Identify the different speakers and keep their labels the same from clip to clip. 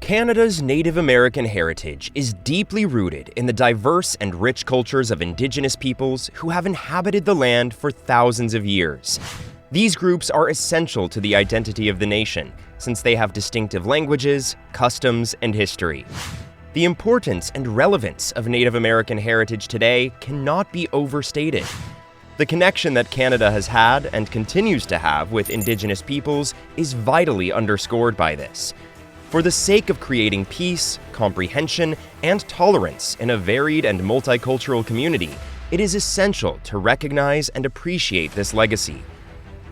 Speaker 1: Canada's Native American heritage is deeply rooted in the diverse and rich cultures of Indigenous peoples who have inhabited the land for thousands of years. These groups are essential to the identity of the nation, since they have distinctive languages, customs, and history. The importance and relevance of Native American heritage today cannot be overstated. The connection that Canada has had and continues to have with Indigenous peoples is vitally underscored by this. For the sake of creating peace, comprehension, and tolerance in a varied and multicultural community, it is essential to recognize and appreciate this legacy.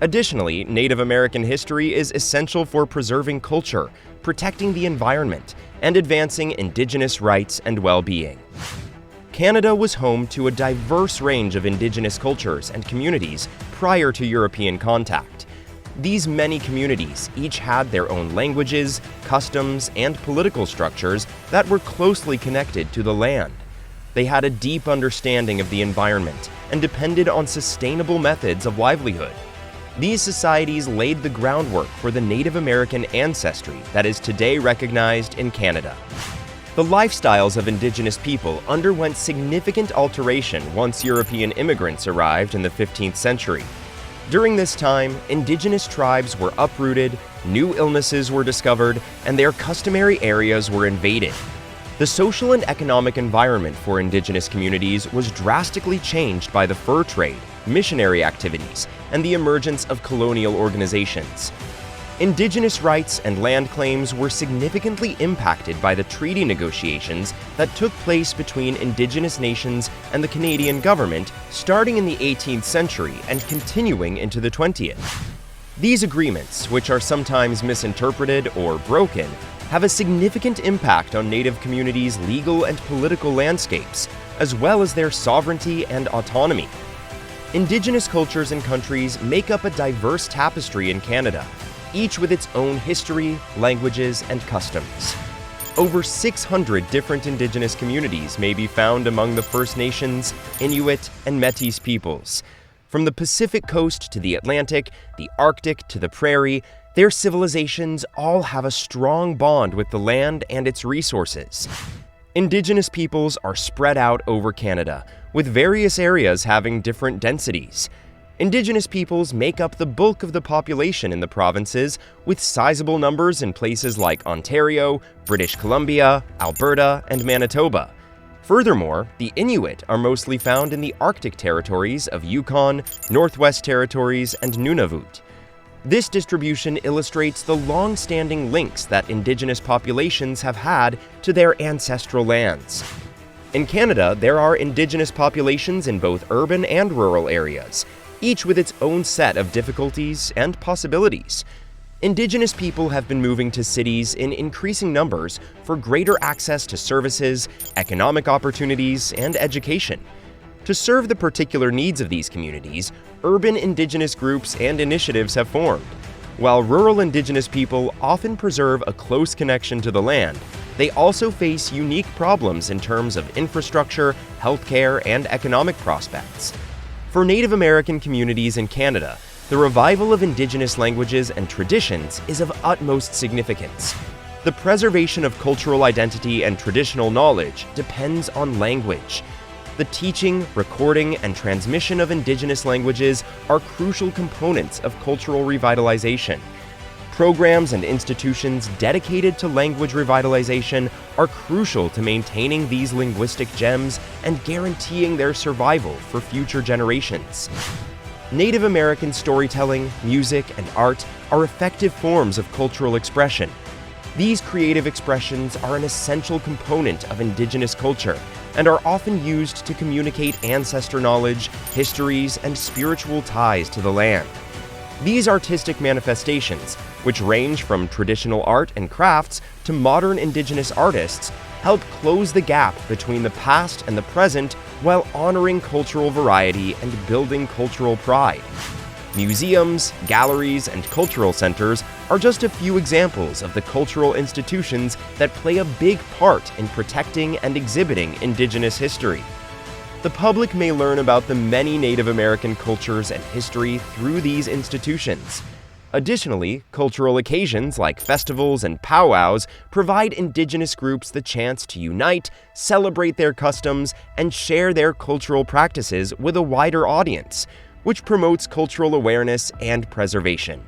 Speaker 1: Additionally, Native American history is essential for preserving culture, protecting the environment, and advancing Indigenous rights and well-being. Canada was home to a diverse range of Indigenous cultures and communities prior to European contact. These many communities each had their own languages, customs, and political structures that were closely connected to the land. They had a deep understanding of the environment and depended on sustainable methods of livelihood. These societies laid the groundwork for the Native American ancestry that is today recognized in Canada. The lifestyles of Indigenous people underwent significant alteration once European immigrants arrived in the 15th century. During this time, Indigenous tribes were uprooted, new illnesses were discovered, and their customary areas were invaded. The social and economic environment for Indigenous communities was drastically changed by the fur trade, missionary activities, and the emergence of colonial organizations. Indigenous rights and land claims were significantly impacted by the treaty negotiations that took place between Indigenous nations and the Canadian government starting in the 18th century and continuing into the 20th. These agreements, which are sometimes misinterpreted or broken, have a significant impact on Native communities' legal and political landscapes, as well as their sovereignty and autonomy. Indigenous cultures and countries make up a diverse tapestry in Canada, each with its own history, languages, and customs. Over 600 different Indigenous communities may be found among the First Nations, Inuit, and Métis peoples. From the Pacific coast to the Atlantic, the Arctic to the prairie, their civilizations all have a strong bond with the land and its resources. Indigenous peoples are spread out over Canada, with various areas having different densities. Indigenous peoples make up the bulk of the population in the provinces, with sizable numbers in places like Ontario, British Columbia, Alberta, and Manitoba. Furthermore, the Inuit are mostly found in the Arctic territories of Yukon, Northwest Territories, and Nunavut. This distribution illustrates the long-standing links that Indigenous populations have had to their ancestral lands. In Canada, there are Indigenous populations in both urban and rural areas, each with its own set of difficulties and possibilities. Indigenous people have been moving to cities in increasing numbers for greater access to services, economic opportunities, and education. To serve the particular needs of these communities, urban Indigenous groups and initiatives have formed. While rural Indigenous people often preserve a close connection to the land, they also face unique problems in terms of infrastructure, healthcare, and economic prospects. For Native American communities in Canada, the revival of Indigenous languages and traditions is of utmost significance. The preservation of cultural identity and traditional knowledge depends on language. The teaching, recording, and transmission of Indigenous languages are crucial components of cultural revitalization. Programs and institutions dedicated to language revitalization are crucial to maintaining these linguistic gems and guaranteeing their survival for future generations. Native American storytelling, music, and art are effective forms of cultural expression. These creative expressions are an essential component of Indigenous culture and are often used to communicate ancestor knowledge, histories, and spiritual ties to the land. These artistic manifestations, which range from traditional art and crafts to modern Indigenous artists, help close the gap between the past and the present while honoring cultural variety and building cultural pride. Museums, galleries, and cultural centers are just a few examples of the cultural institutions that play a big part in protecting and exhibiting Indigenous history. The public may learn about the many Native American cultures and history through these institutions. Additionally, cultural occasions like festivals and powwows provide Indigenous groups the chance to unite, celebrate their customs, and share their cultural practices with a wider audience, which promotes cultural awareness and preservation.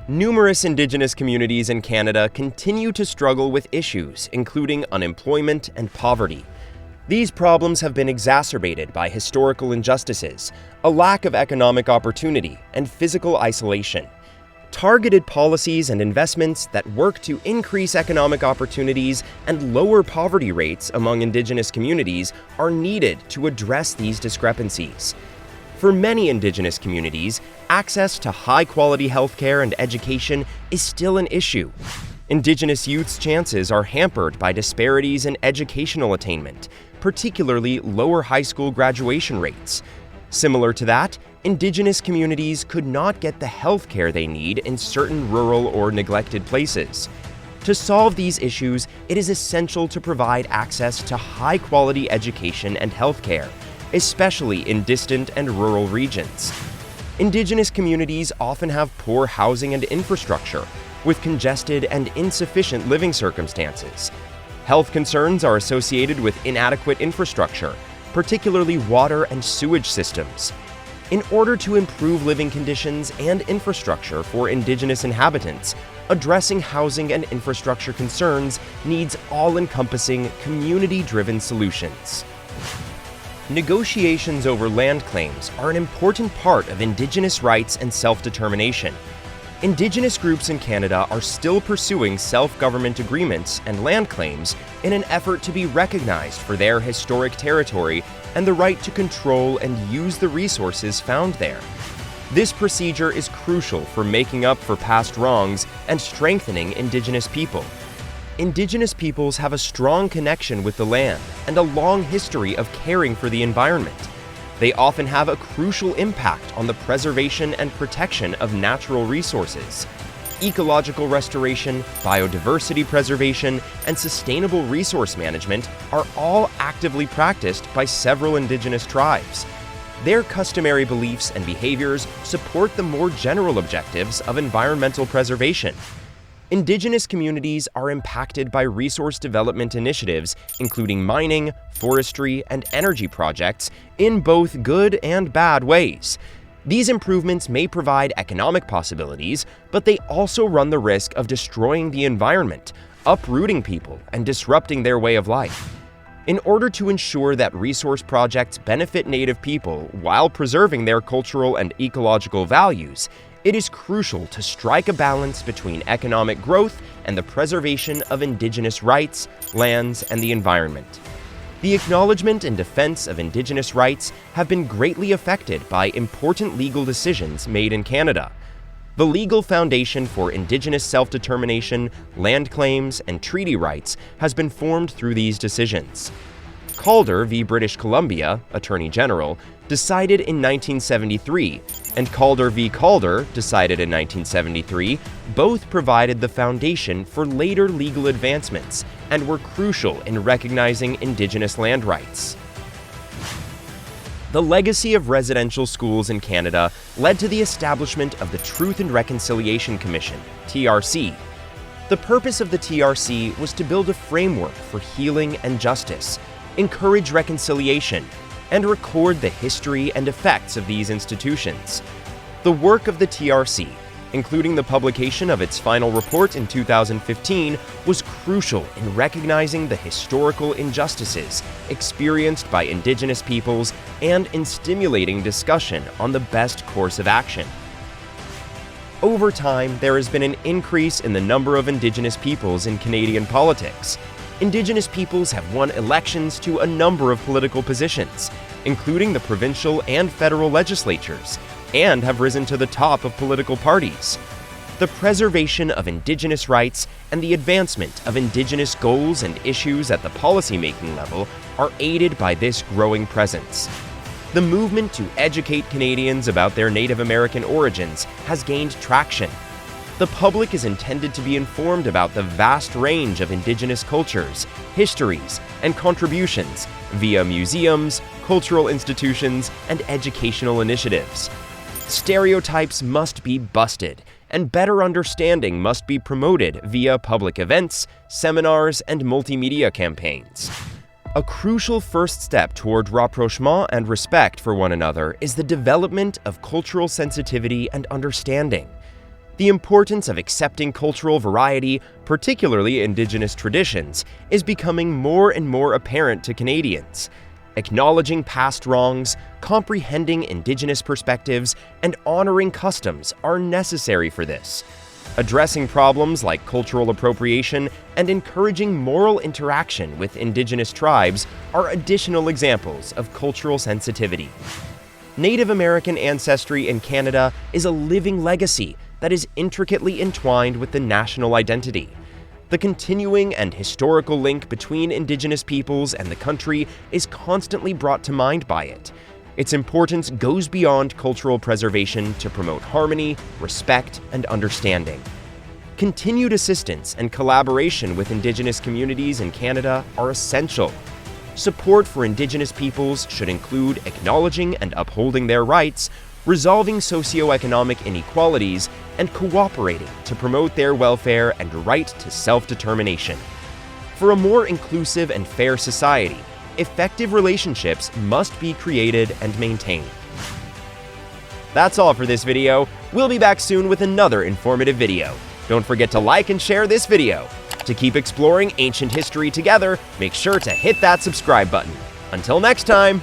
Speaker 1: Numerous Indigenous communities in Canada continue to struggle with issues including unemployment and poverty. These problems have been exacerbated by historical injustices, a lack of economic opportunity, and physical isolation. Targeted policies and investments that work to increase economic opportunities and lower poverty rates among Indigenous communities are needed to address these discrepancies. For many Indigenous communities, access to high-quality healthcare and education is still an issue. Indigenous youth's chances are hampered by disparities in educational attainment, particularly lower high school graduation rates. Similar to that, Indigenous communities could not get the health care they need in certain rural or neglected places. To solve these issues, it is essential to provide access to high-quality education and health care, especially in distant and rural regions. Indigenous communities often have poor housing and infrastructure, with congested and insufficient living circumstances. Health concerns are associated with inadequate infrastructure, particularly water and sewage systems. In order to improve living conditions and infrastructure for Indigenous inhabitants, addressing housing and infrastructure concerns needs all-encompassing, community-driven solutions. Negotiations over land claims are an important part of Indigenous rights and self-determination. Indigenous groups in Canada are still pursuing self-government agreements and land claims in an effort to be recognized for their historic territory and the right to control and use the resources found there. This procedure is crucial for making up for past wrongs and strengthening Indigenous people. Indigenous peoples have a strong connection with the land and a long history of caring for the environment. They often have a crucial impact on the preservation and protection of natural resources. Ecological restoration, biodiversity preservation, and sustainable resource management are all actively practiced by several Indigenous tribes. Their customary beliefs and behaviors support the more general objectives of environmental preservation. Indigenous communities are impacted by resource development initiatives, including mining, forestry, and energy projects, in both good and bad ways. These improvements may provide economic possibilities, but they also run the risk of destroying the environment, uprooting people, and disrupting their way of life. In order to ensure that resource projects benefit Native people while preserving their cultural and ecological values, it is crucial to strike a balance between economic growth and the preservation of Indigenous rights, lands, and the environment. The acknowledgement and defense of Indigenous rights have been greatly affected by important legal decisions made in Canada. The legal foundation for Indigenous self-determination, land claims, and treaty rights has been formed through these decisions. Calder v. British Columbia, Attorney General, decided in 1973, and Calder v. Calder, decided in 1973, both provided the foundation for later legal advancements and were crucial in recognizing Indigenous land rights. The legacy of residential schools in Canada led to the establishment of the Truth and Reconciliation Commission, TRC. The purpose of the TRC was to build a framework for healing and justice, encourage reconciliation, and record the history and effects of these institutions. The work of the TRC, including the publication of its final report in 2015, was crucial in recognizing the historical injustices experienced by Indigenous peoples and in stimulating discussion on the best course of action. Over time, there has been an increase in the number of Indigenous peoples in Canadian politics. Indigenous peoples have won elections to a number of political positions, including the provincial and federal legislatures, and have risen to the top of political parties. The preservation of Indigenous rights and the advancement of Indigenous goals and issues at the policymaking level are aided by this growing presence. The movement to educate Canadians about their Native American origins has gained traction. The public is intended to be informed about the vast range of Indigenous cultures, histories, and contributions via museums, cultural institutions, and educational initiatives. Stereotypes must be busted, and better understanding must be promoted via public events, seminars, and multimedia campaigns. A crucial first step toward rapprochement and respect for one another is the development of cultural sensitivity and understanding. The importance of accepting cultural variety, particularly Indigenous traditions, is becoming more and more apparent to Canadians. Acknowledging past wrongs, comprehending Indigenous perspectives, and honoring customs are necessary for this. Addressing problems like cultural appropriation and encouraging moral interaction with Indigenous tribes are additional examples of cultural sensitivity. Native American ancestry in Canada is a living legacy that is intricately entwined with the national identity. The continuing and historical link between Indigenous peoples and the country is constantly brought to mind by it. Its importance goes beyond cultural preservation to promote harmony, respect, and understanding. Continued assistance and collaboration with Indigenous communities in Canada are essential. Support for Indigenous peoples should include acknowledging and upholding their rights, resolving socioeconomic inequalities, and cooperating to promote their welfare and right to self-determination. For a more inclusive and fair society, effective relationships must be created and maintained. That's all for this video. We'll be back soon with another informative video. Don't forget to like and share this video. To keep exploring ancient history together, make sure to hit that subscribe button. Until next time!